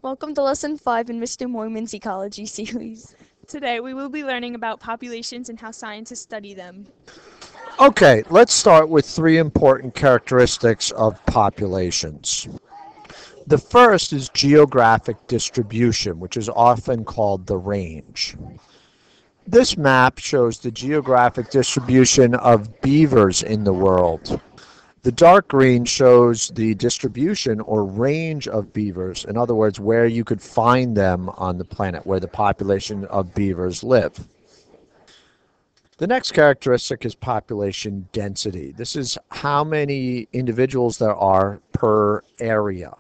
Welcome to Lesson 5 in Mr. Moyman's Ecology series. Today we will be learning about populations and how scientists study them. Okay, let's start with three important characteristics of populations. The first is geographic distribution, which is often called the range. This map shows the geographic distribution of beavers in the world. The dark green shows the distribution or range of beavers, in other words, where you could find them on the planet, where the population of beavers live. The next characteristic is population density. This is how many individuals there are per area.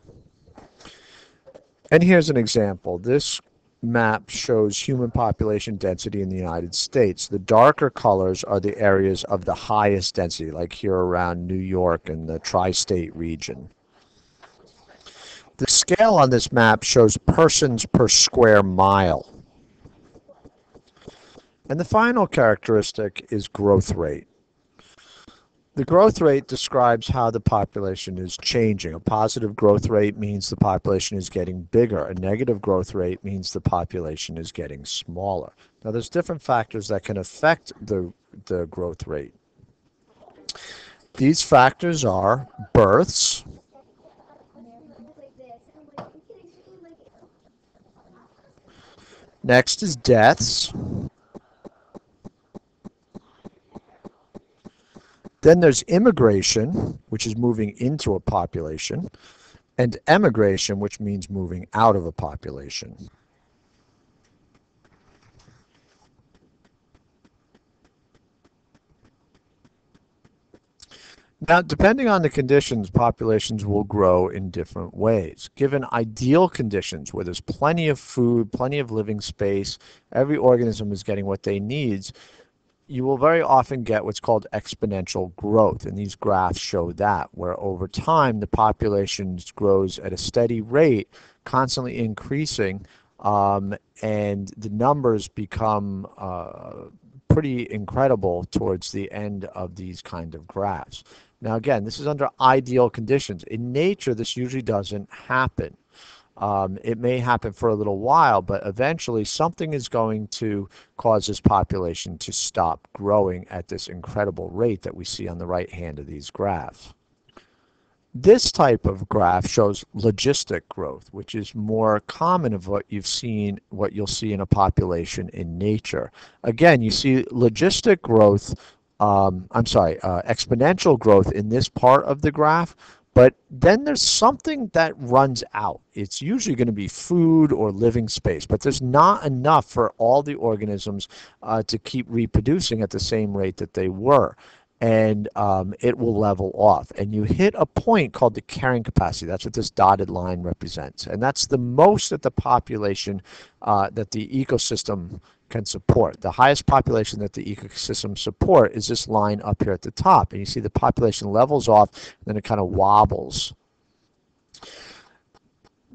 And here's an example. This map shows human population density in the United States. The darker colors are the areas of the highest density, like here around New York and the tri-state region. The scale on this map shows persons per square mile. And the final characteristic is growth rate. The growth rate describes how the population is changing. A positive growth rate means the population is getting bigger. A negative growth rate means the population is getting smaller. Now, there's different factors that can affect the growth rate. These factors are births, next is deaths, then there's immigration, which is moving into a population, and emigration, which means moving out of a population. Now, depending on the conditions, populations will grow in different ways. Given ideal conditions where there's plenty of food, plenty of living space, every organism is getting what they need, you will very often get what's called exponential growth, and these graphs show that, where over time the population grows at a steady rate, constantly increasing, and the numbers become pretty incredible towards the end of these kind of graphs. Now again, this is under ideal conditions. In nature, this usually doesn't happen. It may happen for a little while, but eventually something is going to cause this population to stop growing at this incredible rate that we see on the right hand of these graphs. This type of graph shows logistic growth, which is more common of what you'll see in a population in nature. Again, you see logistic growth, exponential growth in this part of the graph, but then there's something that runs out. It's usually going to be food or living space, but there's not enough for all the organisms to keep reproducing at the same rate that they were. And it will level off. And you hit a point called the carrying capacity. That's what this dotted line represents. And that's the most that the population that the ecosystem can support. The highest population that the ecosystem support is this line up here at the top. And you see the population levels off, and then it kind of wobbles.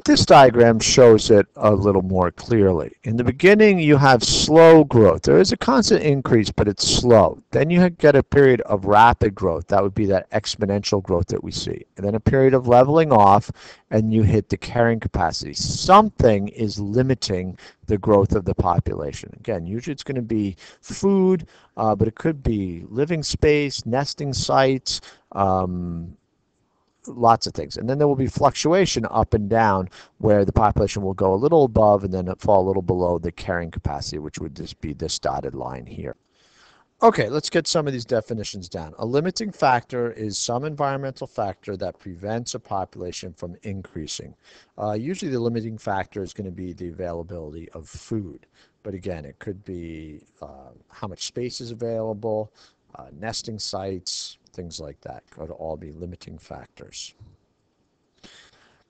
This diagram shows it a little more clearly. In the beginning, you have slow growth. There is a constant increase, but it's slow. Then you get a period of rapid growth. That would be that exponential growth that we see. And then a period of leveling off, and you hit the carrying capacity. Something is limiting the growth of the population. Again, usually it's going to be food, but it could be living space, nesting sites, lots of things. And then there will be fluctuation up and down where the population will go a little above and then fall a little below the carrying capacity, which would just be this dotted line here. Okay, let's get some of these definitions down. A limiting factor is some environmental factor that prevents a population from increasing. Usually the limiting factor is going to be the availability of food. But again, it could be how much space is available, nesting sites, things like that could all be limiting factors.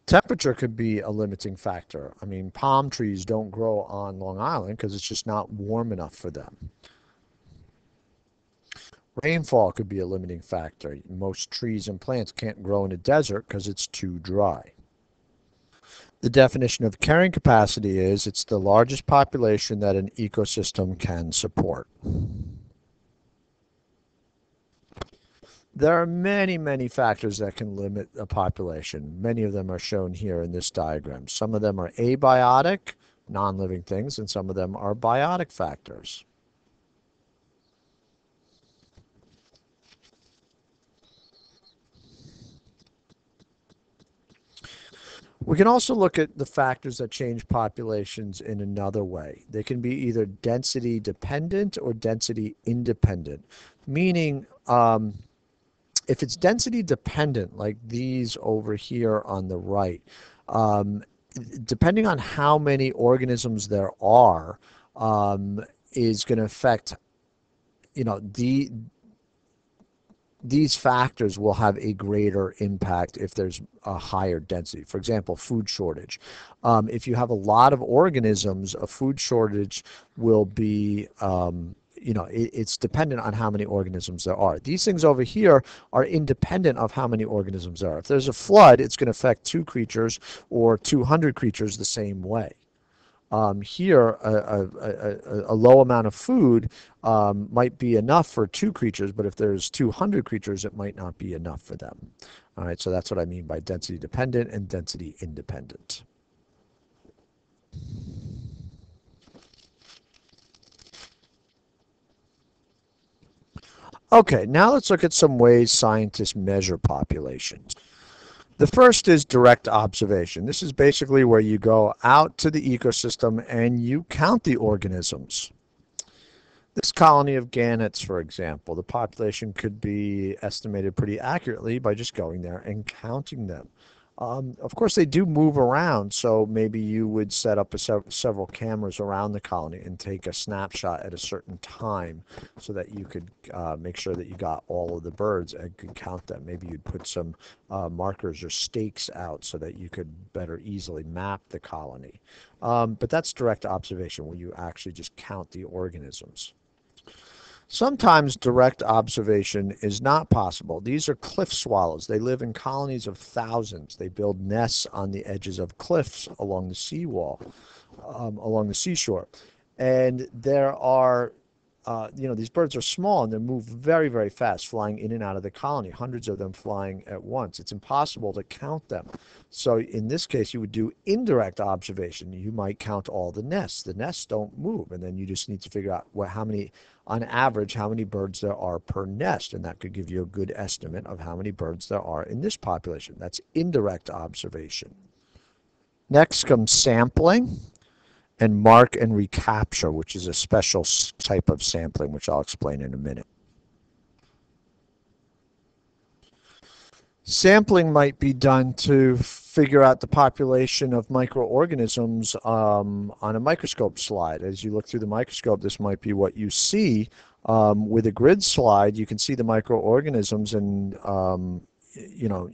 Temperature could be a limiting factor. I mean, palm trees don't grow on Long Island because it's just not warm enough for them. Rainfall could be a limiting factor. Most trees and plants can't grow in a desert because it's too dry. The definition of carrying capacity is it's the largest population that an ecosystem can support. There are many, many factors that can limit a population. Many of them are shown here in this diagram. Some of them are abiotic, non-living things, and some of them are biotic factors. We can also look at the factors that change populations in another way. They can be either density dependent or density independent, meaning if it's density dependent, like these over here on the right, um, depending on how many organisms there are, is going to affect, these factors will have a greater impact if there's a higher density. For example, food shortage. If you have a lot of organisms, a food shortage will be, it's dependent on how many organisms there are. These things over here are independent of how many organisms there are. If there's a flood, it's going to affect 2 creatures or 200 creatures the same way. Here, a low amount of food might be enough for 2 creatures, but if there's 200 creatures, it might not be enough for them. All right, so that's what I mean by density dependent and density independent. Okay, now let's look at some ways scientists measure populations. The first is direct observation. This is basically where you go out to the ecosystem and you count the organisms. This colony of gannets, for example, the population could be estimated pretty accurately by just going there and counting them. Of course, they do move around, so maybe you would set up several cameras around the colony and take a snapshot at a certain time so that you could make sure that you got all of the birds and could count them. Maybe you'd put some markers or stakes out so that you could better easily map the colony. But that's direct observation, where you actually just count the organisms. Sometimes direct observation is not possible. These are cliff swallows. They live in colonies of thousands. They build nests on the edges of cliffs along the seawall, along the seashore. And there are, these birds are small and they move very, very fast, flying in and out of the colony, hundreds of them flying at once. It's impossible to count them. So in this case, you would do indirect observation. You might count all the nests. The nests don't move, and then you just need to figure out on average, how many birds there are per nest, and that could give you a good estimate of how many birds there are in this population. That's indirect observation. Next comes sampling and mark and recapture, which is a special type of sampling, which I'll explain in a minute. Sampling might be done to figure out the population of microorganisms on a microscope slide. As you look through the microscope, this might be what you see. With a grid slide, you can see the microorganisms, and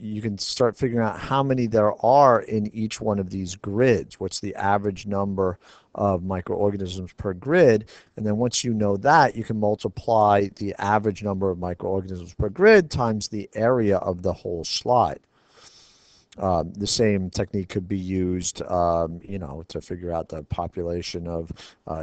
you can start figuring out how many there are in each one of these grids. What's the average number of microorganisms per grid? And then once you know that, you can multiply the average number of microorganisms per grid times the area of the whole slide. The same technique could be used, to figure out the population of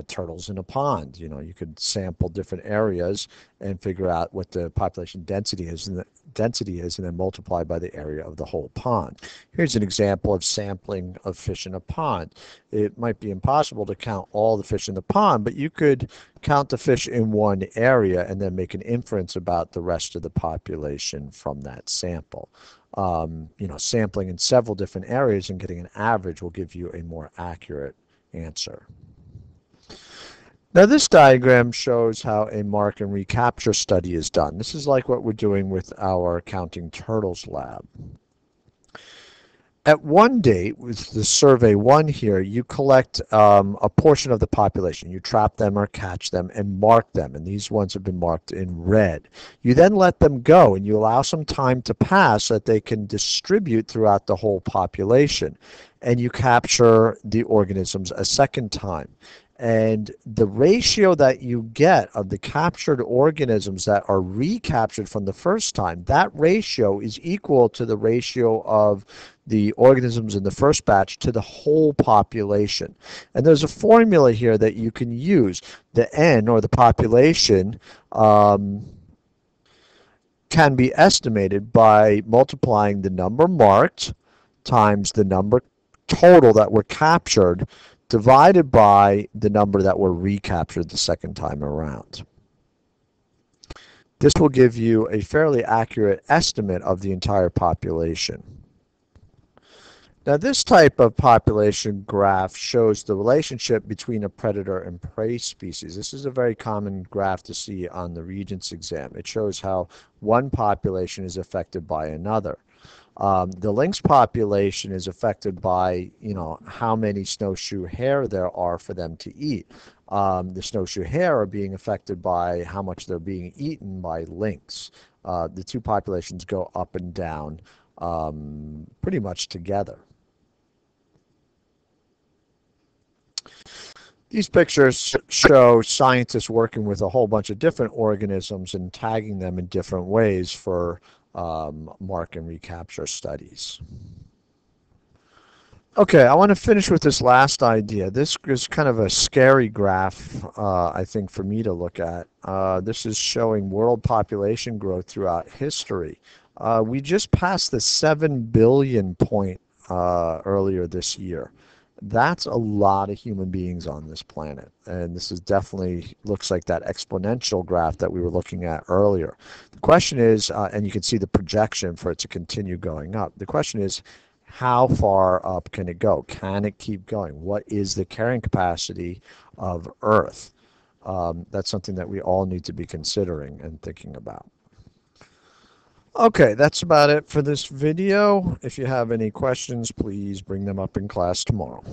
turtles in a pond. You could sample different areas and figure out what the population density is, and then multiply by the area of the whole pond. Here's an example of sampling of fish in a pond. It might be impossible to count all the fish in the pond, but you could count the fish in one area and then make an inference about the rest of the population from that sample. Sampling in several different areas and getting an average will give you a more accurate answer. Now this diagram shows how a mark and recapture study is done. This is like what we're doing with our Counting Turtles lab. At one date, with the survey 1 here, you collect a portion of the population. You trap them or catch them and mark them, and these ones have been marked in red. You then let them go, and you allow some time to pass so that they can distribute throughout the whole population, and you capture the organisms a second time. And the ratio that you get of the captured organisms that are recaptured from the first time, that ratio is equal to the ratio of the organisms in the first batch to the whole population. And there's a formula here that you can use. The N, or the population, can be estimated by multiplying the number marked times the number total that were captured divided by the number that were recaptured the second time around. This will give you a fairly accurate estimate of the entire population. Now, this type of population graph shows the relationship between a predator and prey species. This is a very common graph to see on the Regents exam. It shows how one population is affected by another. The lynx population is affected by, how many snowshoe hare there are for them to eat. The snowshoe hare are being affected by how much they're being eaten by lynx. The two populations go up and down pretty much together. These pictures show scientists working with a whole bunch of different organisms and tagging them in different ways for mark and recapture studies. Okay, I want to finish with this last idea. This is kind of a scary graph, I think, for me to look at. This is showing world population growth throughout history. We just passed the 7 billion point earlier this year. That's a lot of human beings on this planet, and this is definitely looks like that exponential graph that we were looking at earlier. The question is, and you can see the projection for it to continue going up. The question is, how far up can it go? Can it keep going? What is the carrying capacity of Earth? That's something that we all need to be considering and thinking about. Okay, that's about it for this video. If you have any questions, please bring them up in class tomorrow.